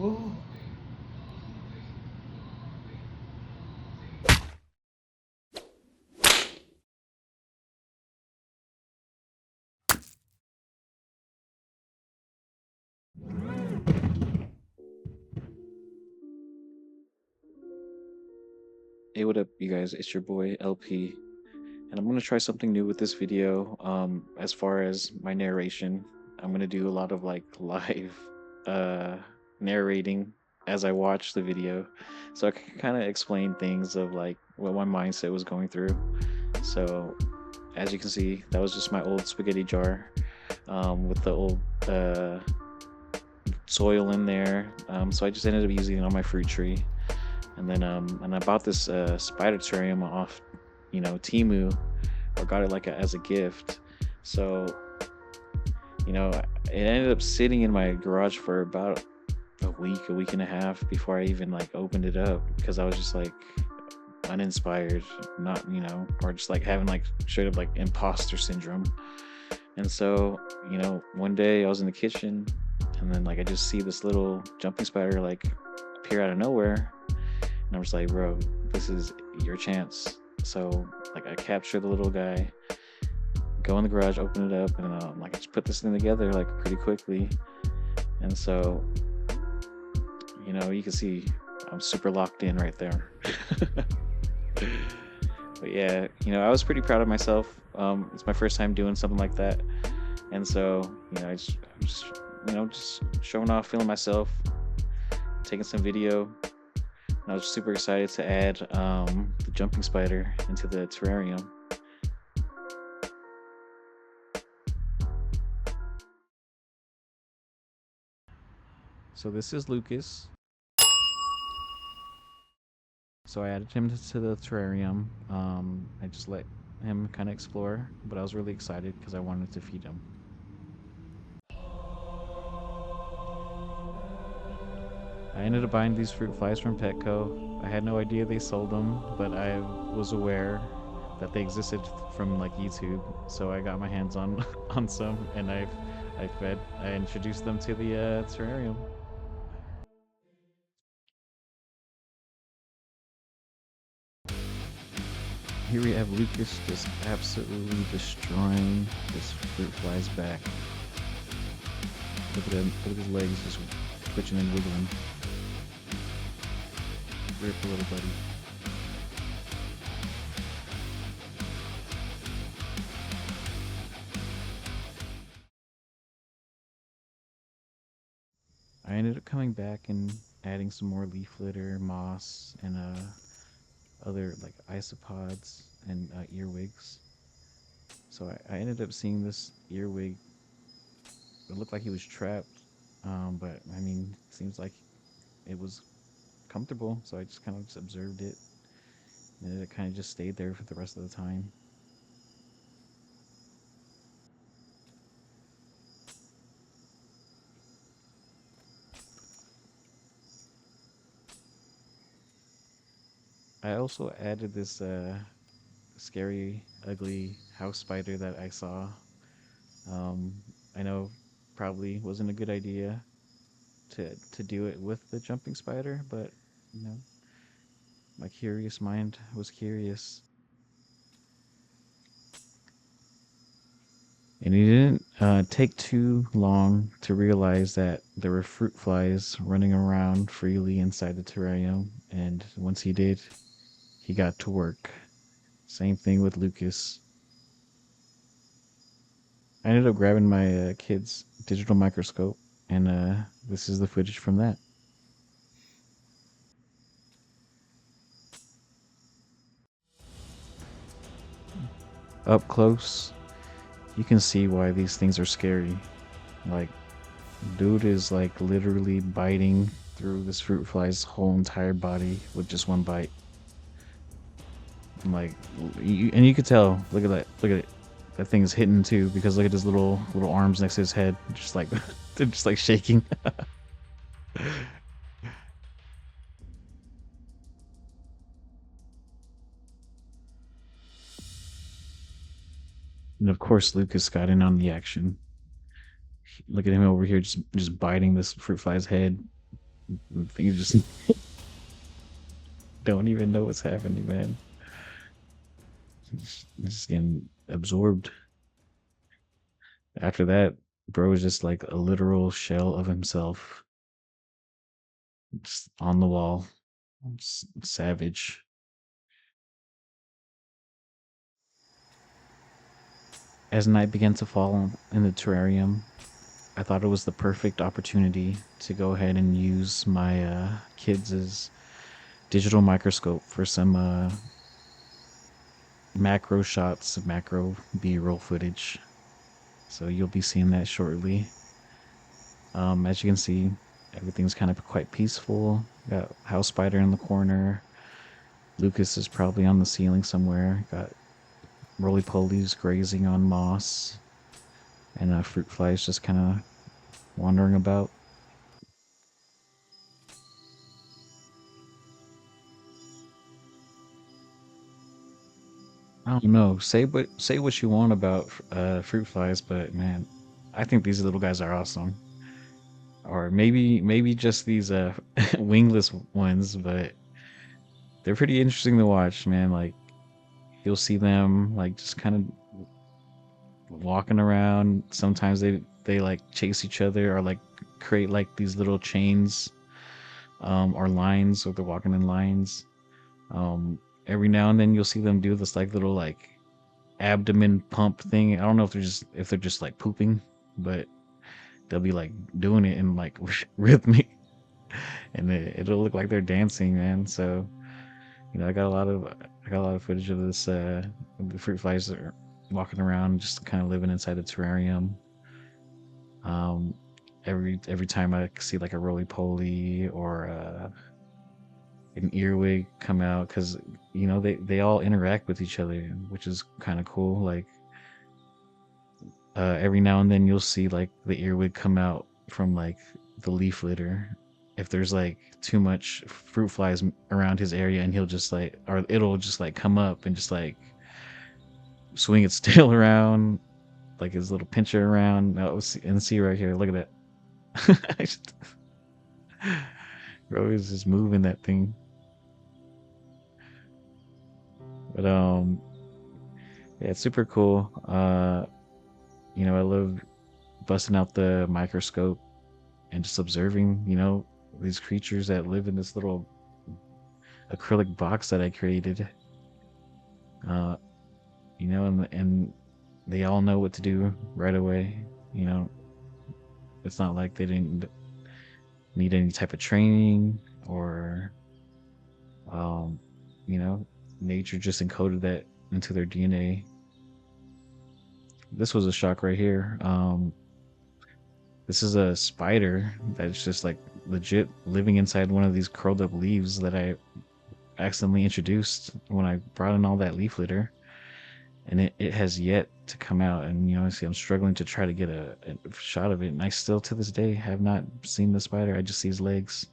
Oh. Hey, what up, you guys? It's your boy LP, and I'm gonna try something new with this video. As far as my narration, I'm gonna do a lot of like live uh narrating as I watch the video, so I can kind of explain things of like what my mindset was going through. So, as you can see, that was just my old spaghetti jar, with the old soil in there. So I just ended up using it on my fruit tree. And I bought this spider terrarium off, Timu, or got it like as a gift. So, it ended up sitting in my garage for about a week and a half before I even like opened it up, because I was just like uninspired, not, or just like having like straight up like imposter syndrome. And so, one day I was in the kitchen, and then like I just see this little jumping spider like appear out of nowhere. And I'm just like, bro, this is your chance. So like I capture the little guy, go in the garage, open it up, and like I just put this thing together like pretty quickly. And so, you can see I'm super locked in right there. But yeah, I was pretty proud of myself. It's my first time doing something like that. And so, I'm just, just showing off, feeling myself, taking some video. And I was super excited to add the jumping spider into the terrarium. So this is Lucas. So I added him to the terrarium. I just let him kind of explore, but I was really excited because I wanted to feed him. I ended up buying these fruit flies from Petco. I had no idea they sold them, but I was aware that they existed from like YouTube, so I got my hands on on some, and I introduced them to the terrarium. Here we have Lucas just absolutely destroying this fruit fly's back. Look at him, look at his legs just twitching and wiggling. Rip, little buddy. I ended up coming back and adding some more leaf litter, moss, and other like isopods and earwigs. So I ended up seeing this earwig. It looked like he was trapped, but I mean, it seems like it was comfortable. So I just kind of just observed it, and it kind of just stayed there for the rest of the time. I also added this scary, ugly house spider that I saw. Um, I know probably wasn't a good idea to do it with the jumping spider, but you know, my curious mind was curious. And it didn't take too long to realize that there were fruit flies running around freely inside the terrarium. And once he did, he got to work. Same thing with Lucas. I ended up grabbing my kid's digital microscope, and this is the footage from that. Up close, you can see why these things are scary. Like, dude is like literally biting through this fruit fly's whole entire body with just one bite. And like, and you could tell. Look at that. Look at it. That thing is hitting too, because look at his little arms next to his head, just like they're just like shaking. And of course, Lucas got in on the action. Look at him over here, just biting this fruit fly's head. You just don't even know what's happening, man. Just getting absorbed. After that, bro is just like a literal shell of himself, just on the wall. Savage. As night began to fall in the terrarium, I thought it was the perfect opportunity to go ahead and use my kids' digital microscope for some macro shots, macro B-roll footage. So you'll be seeing that shortly. As you can see, everything's kind of quite peaceful. Got house spider in the corner. Lucas is probably on the ceiling somewhere. Got roly polies grazing on moss, and fruit flies just kind of wandering about. I don't know. Say what you want about fruit flies, but man, I think these little guys are awesome. Or maybe just these wingless ones, but they're pretty interesting to watch, man. Like you'll see them like just kind of walking around. Sometimes they like chase each other or like create like these little chains or lines, or they're walking in lines. Every now and then you'll see them do this like little like abdomen pump thing. I don't know if they're just like pooping, but they'll be like doing it in like rhythmic, and it'll look like they're dancing, man. So I got a lot of footage of this. The fruit flies are walking around, just kind of living inside the terrarium. Um, every time I see like a roly poly or an earwig come out, because they all interact with each other, which is kind of cool. Like every now and then you'll see like the earwig come out from like the leaf litter if there's like too much fruit flies around his area, and he'll just like, or it'll just like come up and just like swing its tail around, like his little pincher around. Oh, and see right here, look at that. Bro is just moving that thing. But yeah, it's super cool. I love busting out the microscope and just observing, these creatures that live in this little acrylic box that I created. Uh, and they all know what to do right away. You know, it's not like they didn't need any type of training, or um, you know, nature just encoded that into their DNA. This was a shock right here. This is a spider that's just like legit living inside one of these curled up leaves that I accidentally introduced when I brought in all that leaf litter, and it has yet to come out. And see, I'm struggling to try to get a shot of it, and I still to this day have not seen the spider. I just see his legs.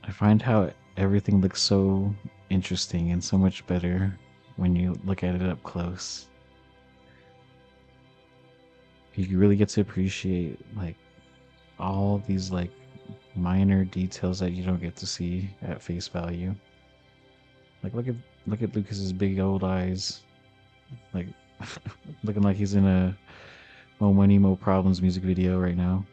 I find how everything looks so interesting and so much better when you look at it up close. You really get to appreciate like all these like minor details that you don't get to see at face value. Like look at Lucas's big old eyes, like looking like he's in a Mo Money Mo Problems music video right now.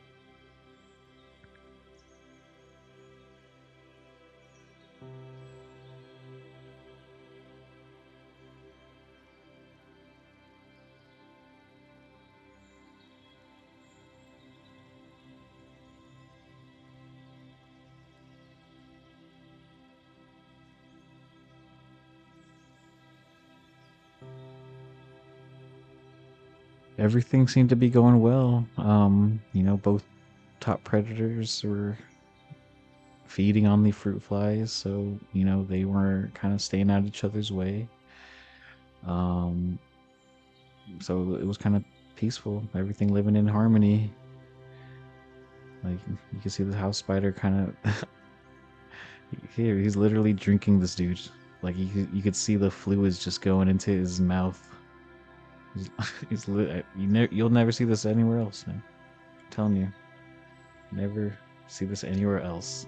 Everything seemed to be going well. Both top predators were feeding on the fruit flies, so you know they were kind of staying out of each other's way. Um, so it was kind of peaceful, everything living in harmony. Like you can see the house spider kind of here. He's literally drinking this dude. Like you could see the fluids just going into his mouth. You'll never see this anywhere else, man. I'm telling you, never see this anywhere else.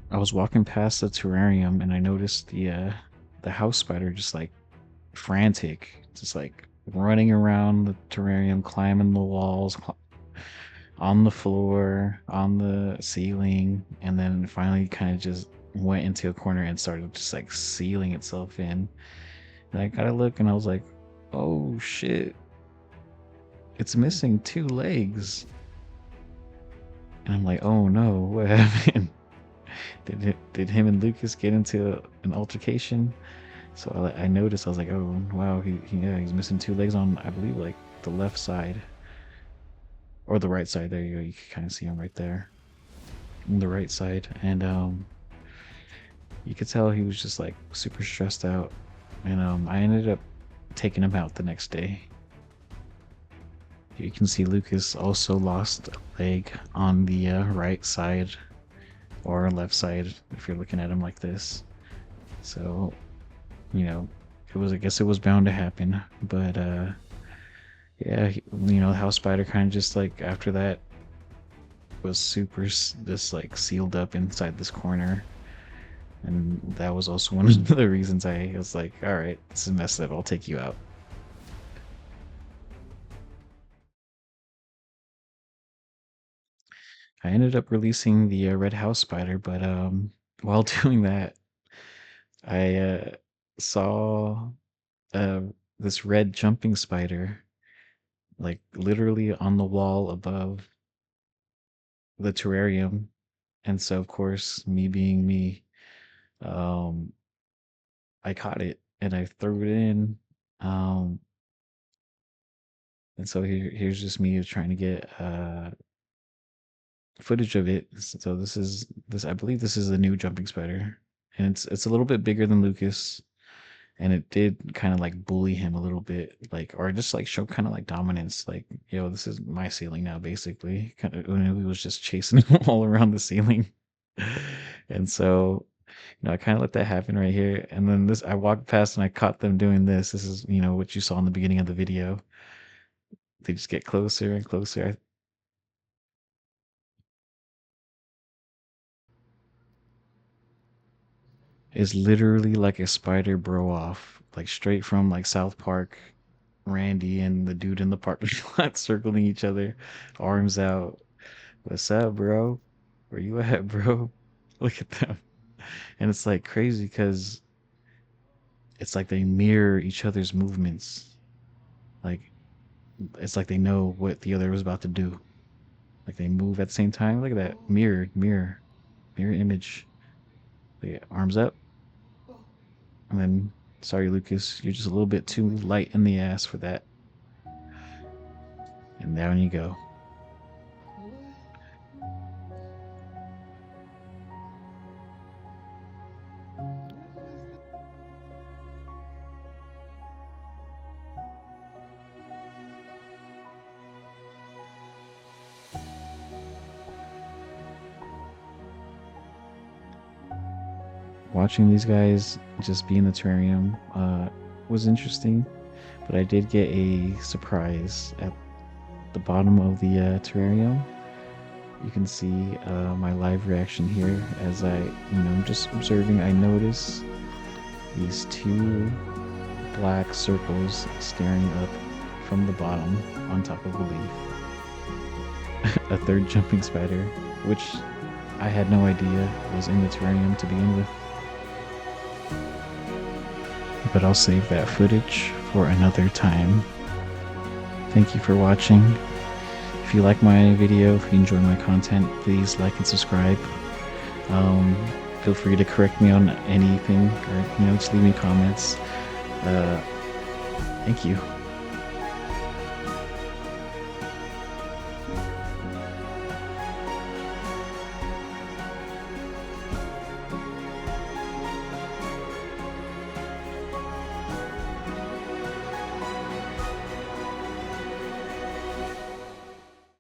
I was walking past the terrarium and I noticed the house spider just like frantic, just like running around the terrarium, climbing the walls, on the floor, on the ceiling, and then finally kind of just went into a corner and started just like sealing itself in. And I gotta look and I was like, oh shit, it's missing two legs. And I'm like, oh no, what happened? Did him and Lucas get into an altercation? So I noticed, I was like, oh wow, yeah, he's missing two legs on, I believe, like the left side or the right side. There you go. You can kind of see him right there on the right side, and you could tell he was just like super stressed out. And I ended up taking him out the next day. You can see Lucas also lost a leg on the right side or left side if you're looking at him like this. So, you know, I guess it was bound to happen. But yeah, you know, the house spider kind of just like after that was super just like sealed up inside this corner. And that was also one of the reasons I was like, all right, this is messed up, I'll take you out. I ended up releasing the red house spider, but while doing that, I saw uh, this red jumping spider, like literally on the wall above the terrarium. And so, of course, me being me, um, I caught it and I threw it in. Um, and so here's just me trying to get footage of it. So this I believe this is a new jumping spider, and it's a little bit bigger than Lucas, and it did kind of like bully him a little bit, like or just like show kind of like dominance, like yo, this is my ceiling now, basically. Kind of when he was just chasing him all around the ceiling, and so you know I kind of let that happen right here, and then this I walked past and I caught them doing this. This is you know what you saw in the beginning of the video. They just get closer and closer. Is literally like a spider bro off, like straight from like South Park, Randy and the dude in the parking lot circling each other, arms out. What's up, bro? Where you at, bro? Look at them. And it's like crazy because it's like they mirror each other's movements. Like it's like they know what the other was about to do. Like they move at the same time. Look at that. Mirror image. Yeah, arms up. And then, sorry, Lucas, you're just a little bit too light in the ass for that. And down you go. Watching these guys just be in the terrarium was interesting, but I did get a surprise at the bottom of the terrarium. You can see my live reaction here as I'm just observing. I notice these two black circles staring up from the bottom on top of a leaf. A third jumping spider, which I had no idea was in the terrarium to begin with. But I'll save that footage for another time. Thank you for watching. If you like my video, if you enjoy my content, please like and subscribe. Um, Feel free to correct me on anything, or just leave me comments. Thank you.